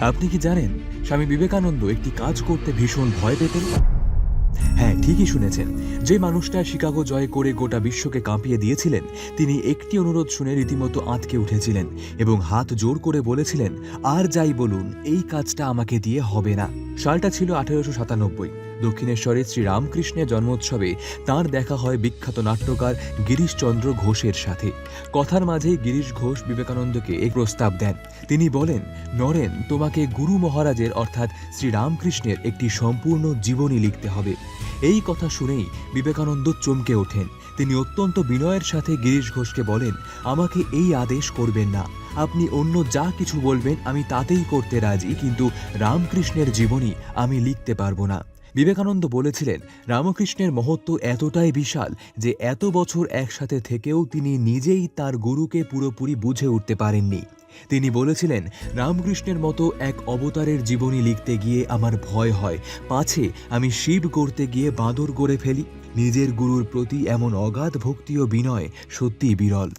আপনি কি জানেন স্বামী বিবেকানন্দ একটি কাজ করতে ভীষণ ভয় পেতেন? হ্যাঁ, ঠিকই শুনেছেন। যে মানুষটা শিকাগো জয় করে গোটা বিশ্বকে কাঁপিয়ে দিয়েছিলেন, তিনি একটি অনুরোধ শুনে রীতিমতো আঁতকে উঠেছিলেন এবং হাত জোর করে বলেছিলেন, আর যাই বলুন এই কাজটা আমাকে দিয়ে হবে না। সালটা ছিল 1897। দক্ষিণেশ্বরের শ্রীরামকৃষ্ণের জন্মোৎসবে তাঁর দেখা হয় বিখ্যাত নাট্যকার গিরিশচন্দ্র ঘোষের সাথে। কথার মাঝেই গিরিশ ঘোষ বিবেকানন্দকে এই প্রস্তাব দেন। তিনি বলেন, নরেন, তোমাকে গুরু মহারাজের অর্থাৎ শ্রীরামকৃষ্ণের একটি সম্পূর্ণ জীবনী লিখতে হবে। এই কথা শুনেই বিবেকানন্দ চমকে ওঠেন। তিনি অত্যন্ত বিনয়ের সাথে গিরিশ ঘোষকে বলেন, আমাকে এই আদেশ করবেন না, আপনি অন্য যা কিছু বলবেন আমি তাতেই করতে রাজি, কিন্তু রামকৃষ্ণের জীবনী আমি লিখতে পারবো না। বিবেকানন্দ বলেছিলেন, রামকৃষ্ণের মহত্ব এতটাই বিশাল যে এত বছর একসাথে থেকেও তিনি নিজেই তার গুরুকে পুরোপুরি বুঝে উঠতে পারেননি। তিনি বলেছিলেন, রামকৃষ্ণের মতো এক অবতারের জীবনী লিখতে গিয়ে আমার ভয় হয়, পাছে আমি শিব গড়তে গিয়ে বাঁদর গড়ে ফেলি। নিজের গুরুর প্রতি এমন অগাধ ভক্তি ও বিনয় সত্যিই বিরল।